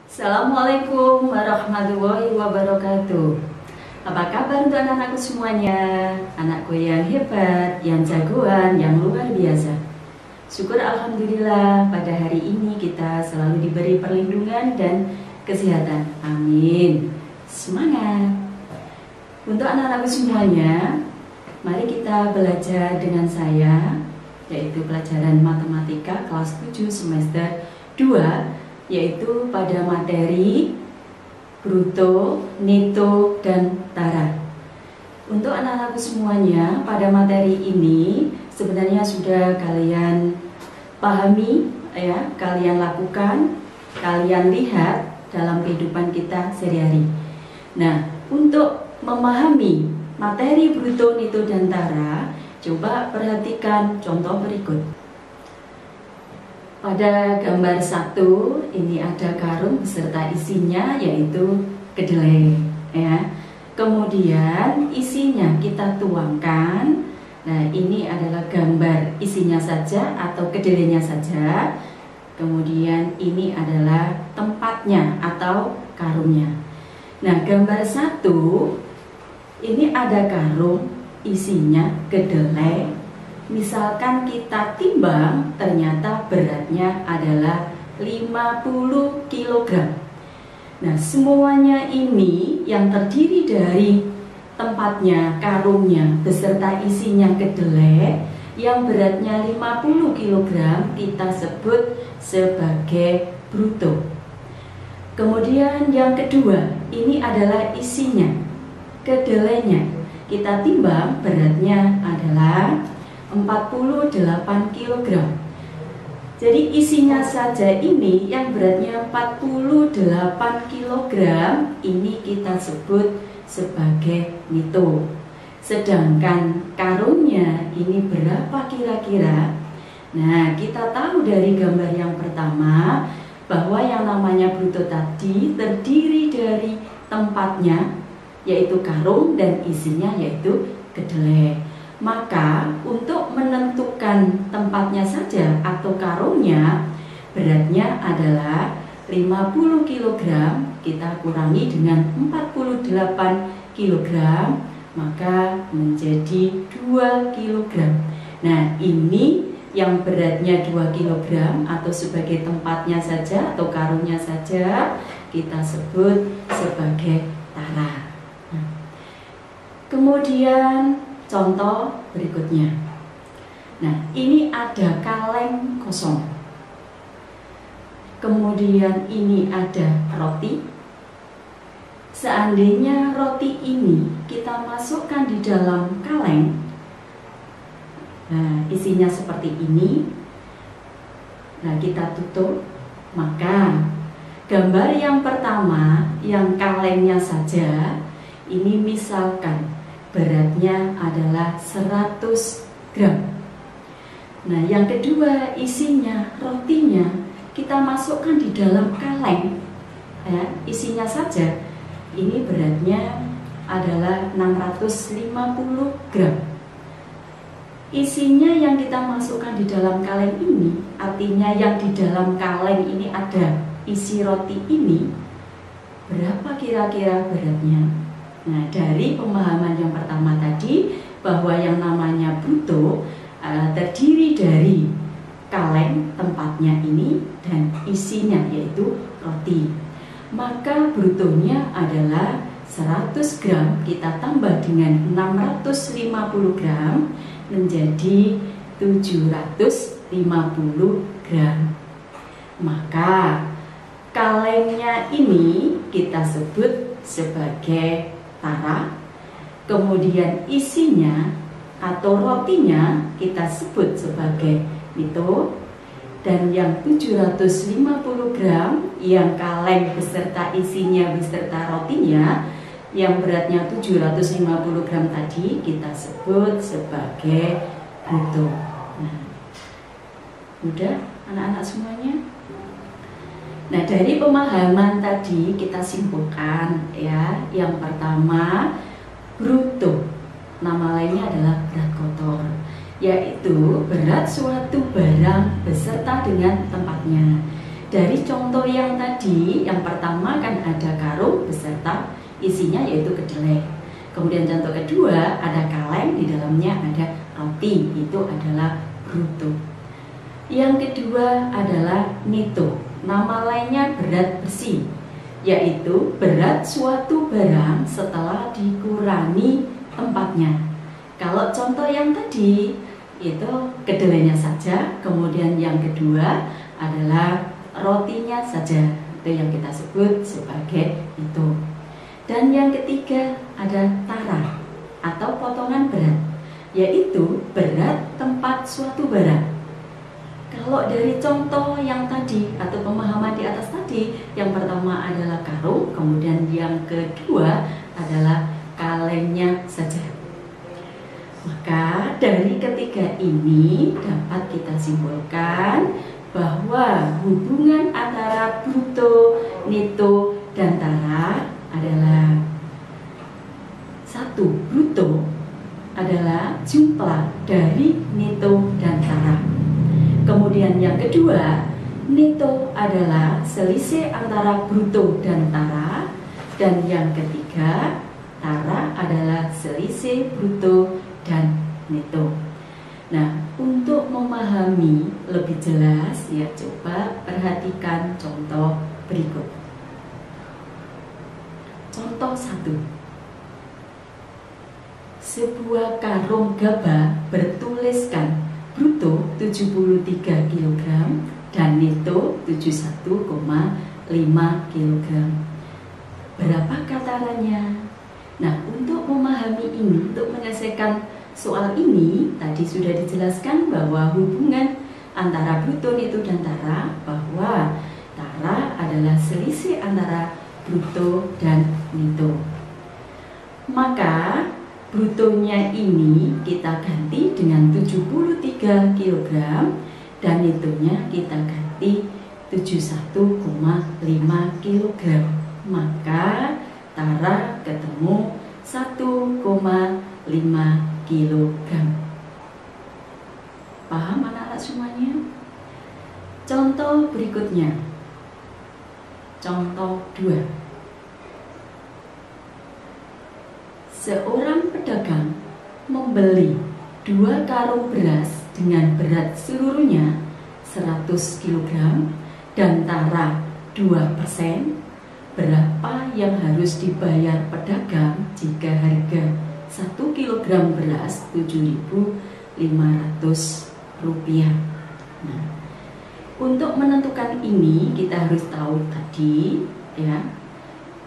Assalamualaikum warahmatullahi wabarakatuh. Apa kabar untuk anak-anakku semuanya? Anakku yang hebat, yang jagoan, yang luar biasa. Syukur alhamdulillah pada hari ini kita selalu diberi perlindungan dan kesehatan. Amin. Semangat. Untuk anak-anakku semuanya, mari kita belajar dengan saya, yaitu pelajaran matematika kelas 7 semester 2, yaitu pada materi bruto, neto, dan tara. Untuk anak-anakku semuanya, pada materi ini sebenarnya sudah kalian pahami, ya, kalian lakukan, kalian lihat dalam kehidupan kita sehari-hari. Nah, untuk memahami materi bruto, neto, dan tara, coba perhatikan contoh berikut. Pada gambar 1 ini ada karung beserta isinya, yaitu kedelai, ya. Kemudian isinya kita tuangkan. Nah, ini adalah gambar isinya saja atau kedelainya saja. Kemudian ini adalah tempatnya atau karungnya. Nah, gambar 1 ini ada karung isinya kedelai. Misalkan kita timbang, ternyata beratnya adalah 50 kg. Nah, semuanya ini yang terdiri dari tempatnya, karungnya, beserta isinya kedelai yang beratnya 50 kg kita sebut sebagai bruto. Kemudian yang kedua, ini adalah isinya, kedelainya. Kita timbang, beratnya adalah 48 kg. Jadi isinya saja ini yang beratnya 48 kg ini kita sebut sebagai neto. Sedangkan karungnya ini berapa kira-kira? Nah, kita tahu dari gambar yang pertama bahwa yang namanya bruto tadi terdiri dari tempatnya, yaitu karung, dan isinya yaitu kedelai. Maka untuk menentukan tempatnya saja atau karungnya, beratnya adalah 50 kg, kita kurangi dengan 48 kg, maka menjadi 2 kg. Nah, ini yang beratnya 2 kg atau sebagai tempatnya saja atau karungnya saja kita sebut sebagai tara. Nah, kemudian contoh berikutnya. Nah, ini ada kaleng kosong. Kemudian ini ada roti. Seandainya roti ini kita masukkan di dalam kaleng, nah, isinya seperti ini. Nah, kita tutup. Maka gambar yang pertama, yang kalengnya saja, ini misalkan beratnya adalah 100 gram. Nah, yang kedua, isinya, rotinya kita masukkan di dalam kaleng, ya, isinya saja ini beratnya adalah 650 gram. Isinya yang kita masukkan di dalam kaleng ini, artinya yang di dalam kaleng ini ada isi roti ini, berapa kira-kira beratnya? Nah, dari pemahaman yang pertama tadi bahwa yang namanya bruto terdiri dari kaleng tempatnya ini dan isinya yaitu roti. Maka brutonya adalah 100 gram kita tambah dengan 650 gram menjadi 750 gram. Maka kalengnya ini kita sebut sebagai tara, kemudian isinya atau rotinya kita sebut sebagai neto, dan yang 750 gram yang kaleng beserta isinya beserta rotinya yang beratnya 750 gram tadi kita sebut sebagai bruto. Nah, udah anak-anak semuanya? Nah, dari pemahaman tadi kita simpulkan, ya, yang pertama bruto, nama lainnya adalah berat kotor, yaitu berat suatu barang beserta dengan tempatnya. dari contoh yang tadi, yang pertama kan ada karung beserta isinya yaitu kedelai. Kemudian contoh kedua ada kaleng, di dalamnya ada roti, itu adalah bruto. Yang kedua adalah netto, nama lainnya berat besi, yaitu berat suatu barang setelah dikurangi tempatnya. Kalau contoh yang tadi itu kedelainya saja, kemudian yang kedua adalah rotinya saja, itu yang kita sebut sebagai itu. Dan yang ketiga ada tara atau potongan berat, yaitu berat tempat suatu barang. Kalau dari contoh yang tadi atau pemahaman di atas tadi, yang pertama adalah karung, kemudian yang kedua adalah kalengnya saja. Maka dari ketiga ini dapat kita simpulkan bahwa hubungan antara bruto, netto, dan tara adalah satu, bruto adalah jumlah dari netto dan tara. Kemudian yang kedua, netto adalah selisih antara bruto dan tara. Dan yang ketiga, tara adalah selisih bruto dan netto. Nah, untuk memahami lebih jelas ya, coba perhatikan contoh berikut. Contoh 1. Sebuah karung gabah bertuliskan bruto 73 kg dan netto 71,5 kg. Berapakah taranya? Nah, untuk memahami ini, untuk menyelesaikan soal ini, tadi sudah dijelaskan bahwa hubungan antara bruto, netto, dan tara, bahwa tara adalah selisih antara bruto dan netto. Maka brutonya ini kita ganti dengan 73 kg dan nettonya kita ganti 71,5 kg. Maka tara ketemu 1,5 kg. Paham anak-anak semuanya? Contoh berikutnya. Contoh 2. Seorang pedagang membeli 2 karung beras dengan berat seluruhnya 100 kg dan tara 2%. Berapa yang harus dibayar pedagang jika harga 1 kg beras Rp7.500? Nah, untuk menentukan ini kita harus tahu tadi ya,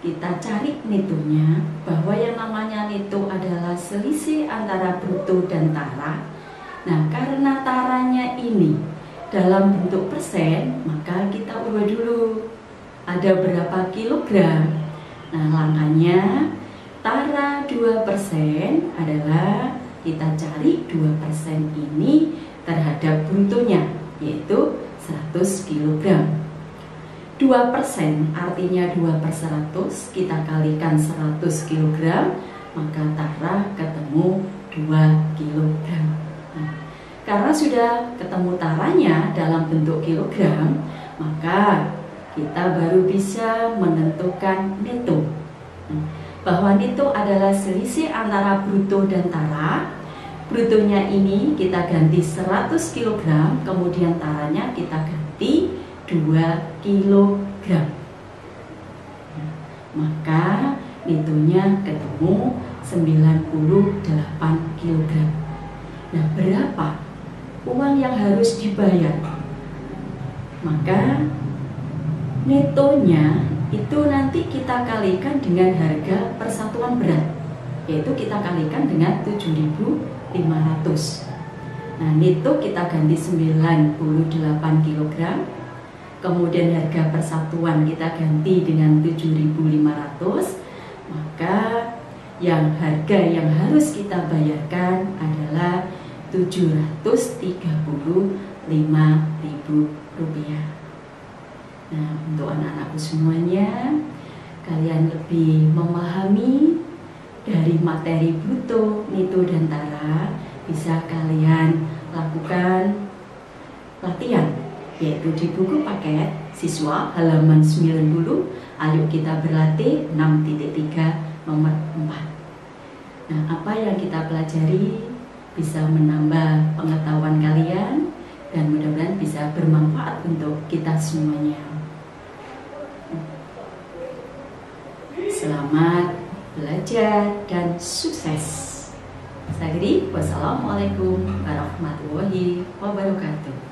kita cari nettonya, bahwa yang namanya netto adalah selisih antara bruto dan tara. Nah, karena taranya ini dalam bentuk persen, maka kita ubah dulu. Ada berapa kilogram? Nah, langkahnya tara 2% adalah kita cari 2% ini terhadap brutonya, yaitu 100 kg. 2% artinya 2/100, kita kalikan 100 kg, maka tara ketemu 2 kg. Nah, karena sudah ketemu taranya dalam bentuk kilogram, maka kita baru bisa menentukan netto. Bahwa netto adalah selisih antara bruto dan tara. Brutonya ini kita ganti 100 kg, kemudian taranya kita ganti 2 kg. Maka nettonya ketemu 98 kg. Nah, berapa uang yang harus dibayar? Maka nettonya itu nanti kita kalikan dengan harga persatuan berat, yaitu kita kalikan dengan 7.500. Nah, netto kita ganti 98 kg. Kemudian harga persatuan kita ganti dengan 7.500, maka yang harga yang harus kita bayarkan adalah Rp735.000. Nah, untuk anak-anakku semuanya, kalian lebih memahami dari materi bruto, netto, dan tara, bisa kalian lakukan latihan, yaitu di buku paket Siswa halaman 90, ayo kita berlatih 6.3 nomor 4. Nah, apa yang kita pelajari bisa menambah pengetahuan kalian dan mudah-mudahan bisa bermanfaat untuk kita semuanya. Selamat belajar dan sukses. Saya Giri, wassalamualaikum warahmatullahi wabarakatuh.